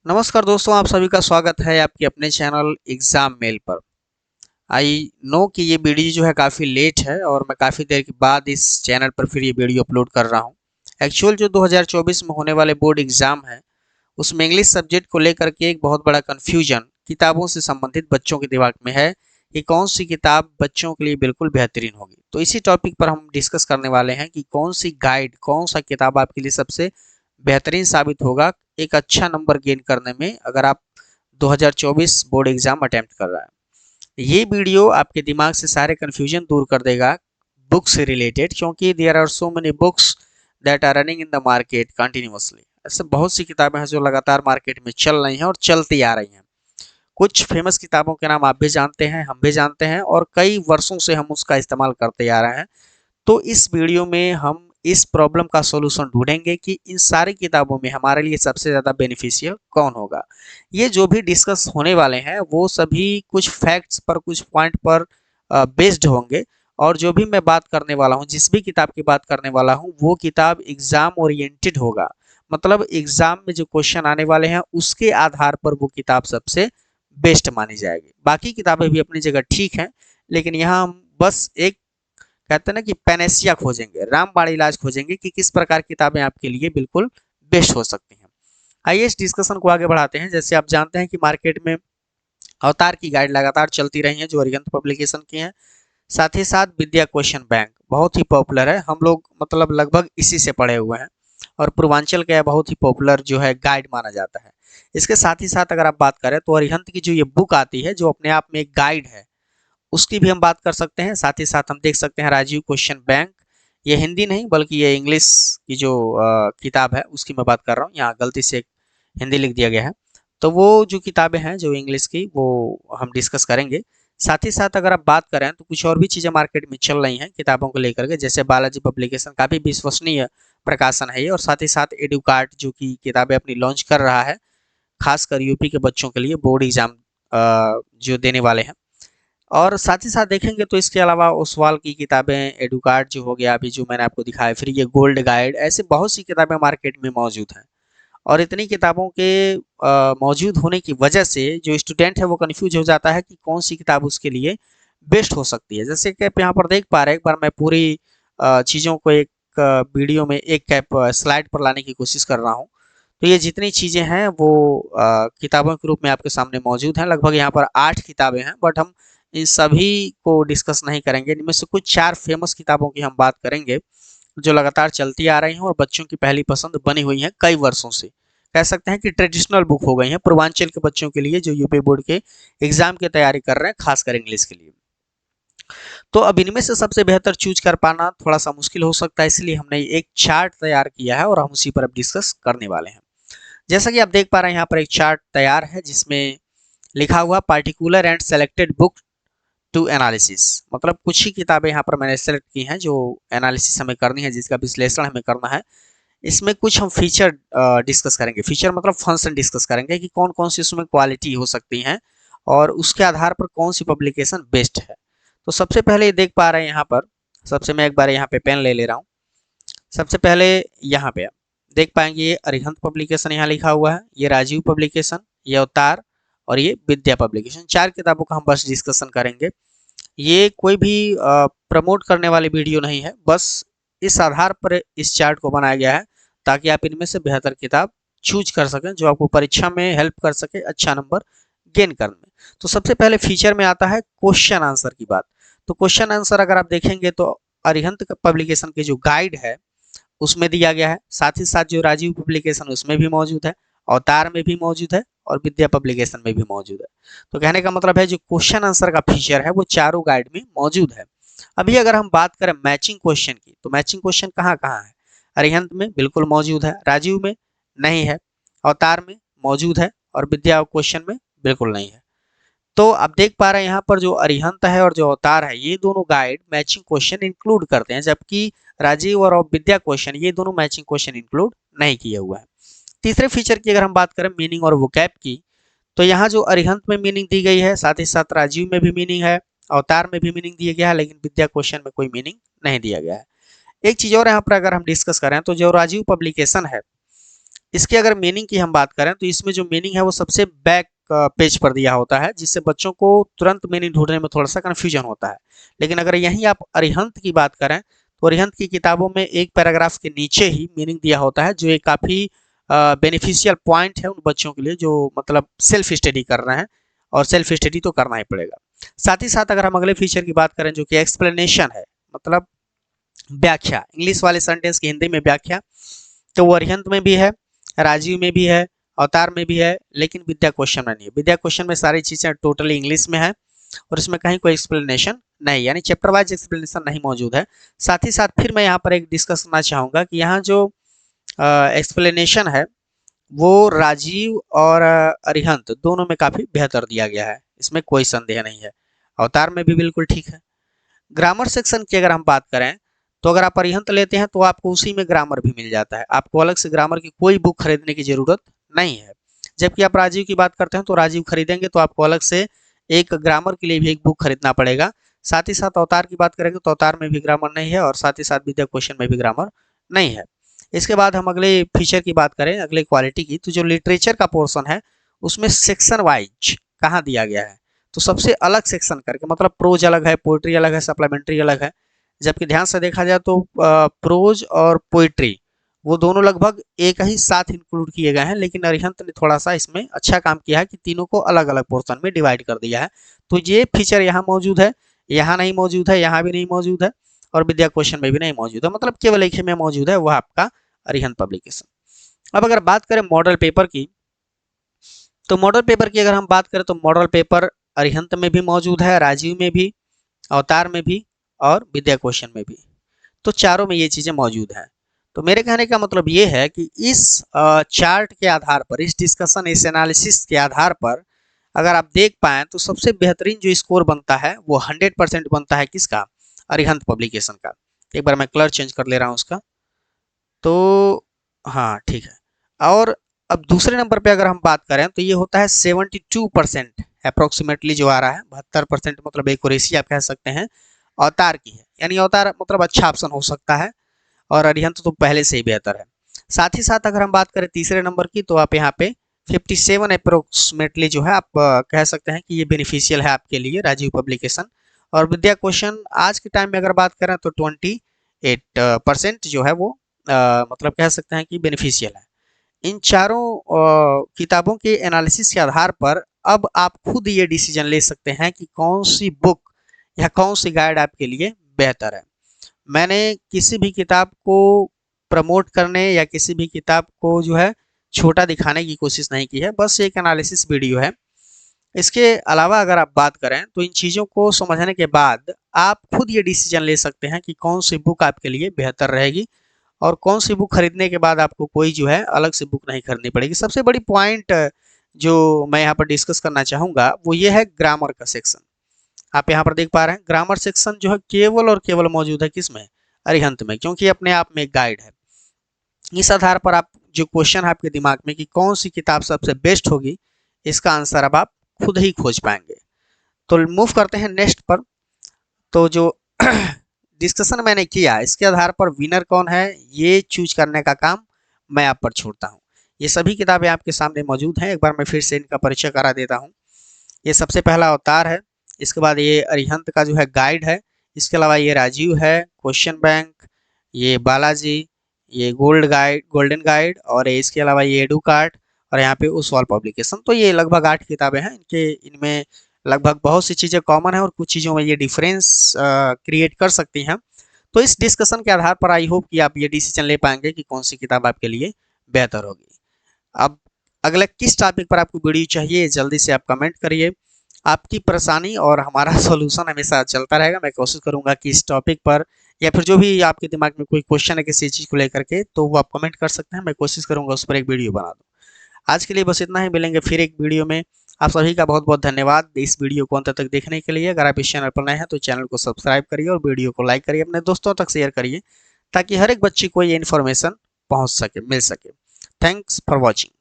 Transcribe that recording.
नमस्कार दोस्तों, आप सभी का स्वागत है आपके अपने चैनल एग्ज़ाम मेल पर। आई नो कि ये वीडियो जो है काफ़ी लेट है और मैं काफ़ी देर के बाद इस चैनल पर फिर ये वीडियो अपलोड कर रहा हूँ। एक्चुअल जो 2024 में होने वाले बोर्ड एग्ज़ाम है, उसमें इंग्लिश सब्जेक्ट को लेकर के एक बहुत बड़ा कन्फ्यूजन किताबों से संबंधित बच्चों के दिमाग में है कि कौन सी किताब बच्चों के लिए बिल्कुल बेहतरीन होगी। तो इसी टॉपिक पर हम डिस्कस करने वाले हैं कि कौन सी गाइड, कौन सा किताब आपके लिए सबसे बेहतरीन साबित होगा एक अच्छा नंबर गेन करने में, अगर आप 2024 बोर्ड एग्जाम अटेम्प्ट कर रहा है। ये वीडियो आपके दिमाग से सारे कन्फ्यूजन दूर कर देगा बुक से रिलेटेड, क्योंकि there are so many books that are running in the market continuously. ऐसे बहुत सी किताबें हैं जो लगातार मार्केट में चल रही हैं और चलती आ रही हैं। कुछ फेमस किताबों के नाम आप भी जानते हैं, हम भी जानते हैं, और कई वर्षों से हम उसका इस्तेमाल करते आ रहे हैं। तो इस वीडियो में हम इस प्रॉब्लम का सॉल्यूशन ढूंढेंगे कि इन सारी किताबों में हमारे लिए सबसे ज़्यादा बेनिफिशियल कौन होगा। ये जो भी डिस्कस होने वाले हैं वो सभी कुछ फैक्ट्स पर, कुछ पॉइंट पर बेस्ड होंगे। और जो भी मैं बात करने वाला हूँ, जिस भी किताब की बात करने वाला हूँ, वो किताब एग्जाम ओरिएंटेड होगा। मतलब एग्जाम में जो क्वेश्चन आने वाले हैं उसके आधार पर वो किताब सबसे बेस्ट मानी जाएगी। बाकी किताबें भी अपनी जगह ठीक हैं, लेकिन यहाँ हम बस एक, कहते हैं ना कि पैनेसिया खोजेंगे, रामबाण इलाज खोजेंगे कि किस प्रकार किताबें आपके लिए बिल्कुल बेस्ट हो सकती हैं। आइए इस डिस्कशन को आगे बढ़ाते हैं। जैसे आप जानते हैं कि मार्केट में अवतार की गाइड लगातार चलती रही है, जो अरिहंत पब्लिकेशन की है। साथ ही साथ विद्या क्वेश्चन बैंक बहुत ही पॉपुलर है, हम लोग मतलब लगभग इसी से पढ़े हुए हैं। और पूर्वांचल का बहुत ही पॉपुलर जो है गाइड माना जाता है। इसके साथ ही साथ अगर आप बात करें तो अरिहंत की जो ये बुक आती है, जो अपने आप में एक गाइड है, उसकी भी हम बात कर सकते हैं। साथ ही साथ हम देख सकते हैं राजीव क्वेश्चन बैंक। ये हिंदी नहीं बल्कि ये इंग्लिश की जो किताब है उसकी मैं बात कर रहा हूँ, यहाँ गलती से हिंदी लिख दिया गया है। तो वो जो किताबें हैं जो इंग्लिश की, वो हम डिस्कस करेंगे। साथ ही साथ अगर आप बात करें तो कुछ और भी चीज़ें मार्केट में चल रही हैं किताबों को लेकर के, जैसे बालाजी पब्लिकेशन काफ़ी विश्वसनीय प्रकाशन है ये। और साथ ही साथ एडुकार्ट जो कि किताबें अपनी लॉन्च कर रहा है, खासकर यूपी के बच्चों के लिए बोर्ड एग्जाम जो देने वाले हैं। और साथ ही साथ देखेंगे तो इसके अलावा ओसवाल की किताबें, एडुकार्ड जो हो गया अभी जो मैंने आपको दिखाया, फिर ये गोल्ड गाइड, ऐसे बहुत सी किताबें मार्केट में मौजूद हैं। और इतनी किताबों के मौजूद होने की वजह से जो स्टूडेंट है वो कन्फ्यूज हो जाता है कि कौन सी किताब उसके लिए बेस्ट हो सकती है। जैसे कि आप यहाँ पर देख पा रहे हैं, एक बार मैं पूरी चीज़ों को एक वीडियो में एक कैप स्लाइड पर लाने की कोशिश कर रहा हूँ। तो ये जितनी चीज़ें हैं वो किताबों के रूप में आपके सामने मौजूद हैं। लगभग यहाँ पर 8 किताबें हैं, बट हम इन सभी को डिस्कस नहीं करेंगे। इनमें से कुछ 4 फेमस किताबों की हम बात करेंगे, जो लगातार चलती आ रही हैं और बच्चों की पहली पसंद बनी हुई हैं कई वर्षों से। कह सकते हैं कि ट्रेडिशनल बुक हो गई हैं पूर्वांचल के बच्चों के लिए, जो यूपी बोर्ड के एग्जाम की तैयारी कर रहे हैं, खासकर इंग्लिश के लिए। तो अब इनमें से सबसे बेहतर चूज कर पाना थोड़ा सा मुश्किल हो सकता है, इसलिए हमने एक चार्ट तैयार किया है और हम उसी पर अब डिस्कस करने वाले हैं। जैसा कि आप देख पा रहे हैं, यहाँ पर एक चार्ट तैयार है जिसमें लिखा हुआ particular and selected book to analysis. मतलब कुछ ही किताबें यहाँ पर मैंने सेलेक्ट की हैं जो एनालिसिस हमें करनी है, जिसका विश्लेषण हमें करना है। इसमें कुछ हम फीचर डिस्कस करेंगे, फीचर मतलब फंक्शन डिस्कस करेंगे कि कौन कौन सी उसमें क्वालिटी हो सकती हैं और उसके आधार पर कौन सी पब्लिकेशन बेस्ट है। तो सबसे पहले ये देख पा रहे हैं यहाँ पर, सबसे मैं एक बार यहाँ पे पेन ले ले रहा हूँ। सबसे पहले यहाँ पे आप देख पाएंगे ये अरिहंत पब्लिकेशन यहाँ लिखा हुआ है, ये राजीव पब्लिकेशन, ये अवतार और ये विद्या पब्लिकेशन। 4 किताबों का हम बस डिस्कशन करेंगे। ये कोई भी प्रमोट करने वाली वीडियो नहीं है, बस इस आधार पर इस चार्ट को बनाया गया है ताकि आप इनमें से बेहतर किताब चूज कर सकें, जो आपको परीक्षा में हेल्प कर सके अच्छा नंबर गेन करने में। तो सबसे पहले फीचर में आता है क्वेश्चन आंसर की बात। तो क्वेश्चन आंसर अगर आप देखेंगे तो अरिहंत पब्लिकेशन की जो गाइड है उसमें दिया गया है। साथ ही साथ जो राजीव पब्लिकेशन उसमें भी मौजूद है, अवतार में भी मौजूद है और विद्या पब्लिकेशन में भी मौजूद है। तो कहने का मतलब है जो क्वेश्चन आंसर का फीचर है वो चारों गाइड में मौजूद है। अभी अगर हम बात करें मैचिंग क्वेश्चन की, तो मैचिंग क्वेश्चन कहाँ कहाँ है? अरिहंत में बिल्कुल मौजूद है, राजीव में नहीं है, अवतार में मौजूद है और विद्या क्वेश्चन में बिल्कुल नहीं है। तो आप देख पा रहे हैं यहाँ पर जो अरिहंत है और जो अवतार है, ये दोनों गाइड मैचिंग क्वेश्चन इंक्लूड करते हैं, जबकि राजीव और विद्या क्वेश्चन ये दोनों मैचिंग क्वेश्चन इंक्लूड नहीं किए हुए हैं। तीसरे फीचर की अगर हम बात करें मीनिंग और वोकैब की, तो यहाँ जो अरिहंत में मीनिंग दी गई है, साथ ही साथ राजीव में भी मीनिंग है, अवतार में भी मीनिंग दिया गया है, लेकिन विद्या क्वेश्चन में कोई मीनिंग नहीं दिया गया है। एक चीज और यहाँ पर अगर हम डिस्कस करें तो जो राजीव पब्लिकेशन है इसकी अगर मीनिंग की हम बात करें तो इसमें जो मीनिंग है वो सबसे बैक पेज पर दिया होता है, जिससे बच्चों को तुरंत मीनिंग ढूंढने में थोड़ा सा कन्फ्यूजन होता है। लेकिन अगर यहीं आप अरिहंत की बात करें तो अरिहंत की किताबों में एक पैराग्राफ के नीचे ही मीनिंग दिया होता है, जो एक काफ़ी बेनिफिशियल पॉइंट है उन बच्चों के लिए जो मतलब सेल्फ स्टडी कर रहे हैं, और सेल्फ स्टडी तो करना ही पड़ेगा। साथ ही साथ अगर हम अगले फीचर की बात करें जो कि एक्सप्लेनेशन है, मतलब व्याख्या, इंग्लिश वाले सेंटेंस की हिंदी में व्याख्या, तो वो अरिहंत में भी है, राजीव में भी है, अवतार में भी है, लेकिन विद्या क्वेश्चन में नहीं है। विद्या क्वेश्चन में सारी चीज़ें टोटली इंग्लिश में है और इसमें कहीं कोई एक्सप्लेनेशन नहीं, यानी चैप्टर वाइज एक्सप्लेनेशन नहीं मौजूद है। साथ ही साथ फिर मैं यहाँ पर एक डिस्कस करना चाहूँगा कि यहाँ जो एक्सप्लेनेशन है वो राजीव और अरिहंत दोनों में काफ़ी बेहतर दिया गया है, इसमें कोई संदेह नहीं है। अवतार में भी बिल्कुल ठीक है। ग्रामर सेक्शन की अगर हम बात करें तो अगर आप अरिहंत लेते हैं तो आपको उसी में ग्रामर भी मिल जाता है, आपको अलग से ग्रामर की कोई बुक खरीदने की ज़रूरत नहीं है। जबकि आप राजीव की बात करते हैं तो राजीव खरीदेंगे तो आपको अलग से एक ग्रामर के लिए भी एक बुक खरीदना पड़ेगा। साथ ही साथ अवतार की बात करेंगे तो अवतार में भी ग्रामर नहीं है और साथ ही साथ विद्या क्वेश्चन में भी ग्रामर नहीं है। इसके बाद हम अगले फीचर की बात करें, अगले क्वालिटी की, तो जो लिटरेचर का पोर्शन है उसमें सेक्शन वाइज कहाँ दिया गया है, तो सबसे अलग सेक्शन करके, मतलब प्रोज अलग है, पोइट्री अलग है, सप्लीमेंट्री अलग है। जबकि ध्यान से देखा जाए तो प्रोज और पोइट्री वो दोनों लगभग एक ही साथ इंक्लूड किए गए हैं, लेकिन अरिहंत ने थोड़ा सा इसमें अच्छा काम किया है कि तीनों को अलग अलग पोर्शन में डिवाइड कर दिया है। तो ये फीचर यहाँ मौजूद है, यहाँ नहीं मौजूद है, यहाँ भी नहीं मौजूद है, और विद्या क्वेश्चन में भी नहीं मौजूद है, मतलब केवल एक ही में मौजूद है, वह आपका अरिहंत पब्लिकेशन। अब अगर बात करें मॉडल पेपर की, तो मॉडल पेपर की अगर हम बात करें तो मॉडल पेपर अरिहंत में भी मौजूद है, राजीव में भी, अवतार में भी और विद्या क्वेश्चन में भी, तो चारों में ये चीज़ें मौजूद हैं। तो मेरे कहने का मतलब ये है कि इस चार्ट के आधार पर, इस डिस्कशन, इस एनालिसिस के आधार पर अगर आप देख पाएँ तो सबसे बेहतरीन जो स्कोर बनता है वो 100% बनता है किसका, अरिहंत पब्लिकेशन का। एक बार मैं कलर चेंज कर ले रहा हूँ उसका, तो हाँ ठीक है। और अब दूसरे नंबर पे अगर हम बात करें तो ये होता है 72% अप्रोक्सीमेटली जो आ रहा है, 72% मतलब एक्यूरेसी आप कह सकते हैं अवतार की है, यानी अवतार मतलब अच्छा ऑप्शन हो सकता है और अरिहंत तो पहले से ही बेहतर है। साथ ही साथ अगर हम बात करें तीसरे नंबर की तो आप यहाँ पे 57 अप्रोक्सीमेटली जो है आप कह सकते हैं कि ये बेनिफिशियल है आपके लिए राजीव पब्लिकेशन। और विद्या क्वेश्चन आज के टाइम में अगर बात करें तो 28% जो है वो मतलब कह सकते हैं कि बेनिफिशियल है। इन चारों किताबों के एनालिसिस के आधार पर अब आप खुद ये डिसीजन ले सकते हैं कि कौन सी बुक या कौन सी गाइड आपके लिए बेहतर है। मैंने किसी भी किताब को प्रमोट करने या किसी भी किताब को जो है छोटा दिखाने की कोशिश नहीं की है, बस एक एनालिसिस वीडियो है। इसके अलावा अगर आप बात करें तो इन चीज़ों को समझने के बाद आप खुद ये डिसीजन ले सकते हैं कि कौन सी बुक आपके लिए बेहतर रहेगी और कौन सी बुक खरीदने के बाद आपको कोई जो है अलग से बुक नहीं खरीदनी पड़ेगी। सबसे बड़ी पॉइंट जो मैं यहाँ पर डिस्कस करना चाहूँगा वो ये है ग्रामर का सेक्शन। आप यहाँ पर देख पा रहे हैं ग्रामर सेक्शन जो है केवल और केवल मौजूद है किसमें, अरिहंत में, क्योंकि अपने आप में एक गाइड है। इस आधार पर आप जो क्वेश्चन है आपके दिमाग में कि कौन सी किताब सबसे बेस्ट होगी, इसका आंसर अब आप खुद ही खोज पाएंगे। तो मूव करते हैं नेक्स्ट पर। तो जो डिस्कशन मैंने किया इसके आधार पर विनर कौन है ये चूज करने का काम मैं आप पर छोड़ता हूँ। ये सभी किताबें आपके सामने मौजूद हैं, एक बार मैं फिर से इनका परिचय करा देता हूँ। ये सबसे पहला अवतार है, इसके बाद ये अरिहंत का जो है गाइड है, इसके अलावा ये राजीव है, क्वेश्चन बैंक, ये बालाजी, ये गोल्डन गाइड, और इसके अलावा ये एडू कार्ट, और यहाँ पे उस्वाल पब्लिकेशन। तो ये लगभग 8 किताबें हैं, इनमें लगभग बहुत सी चीज़ें कॉमन है और कुछ चीज़ों में ये डिफरेंस क्रिएट कर सकती हैं। तो इस डिस्कशन के आधार पर आई होप कि आप ये डिसीजन ले पाएंगे कि कौन सी किताब आपके लिए बेहतर होगी। अब अगला किस टॉपिक पर आपको वीडियो चाहिए जल्दी से आप कमेंट करिए। आपकी परेशानी और हमारा सॉल्यूशन हमेशा चलता रहेगा। मैं कोशिश करूंगा कि इस टॉपिक पर या फिर जो भी आपके दिमाग में कोई क्वेश्चन है किसी चीज़ को लेकर के, तो वो आप कमेंट कर सकते हैं, मैं कोशिश करूंगा उस पर एक वीडियो बना दूँ। आज के लिए बस इतना ही, मिलेंगे फिर एक वीडियो में। आप सभी का बहुत बहुत धन्यवाद इस वीडियो को अंत तक देखने के लिए। अगर आप इस चैनल पर नए हैं तो चैनल को सब्सक्राइब करिए और वीडियो को लाइक करिए, अपने दोस्तों तक शेयर करिए ताकि हर एक बच्चे को ये इन्फॉर्मेशन पहुंच सके, मिल सके। Thanks for watching.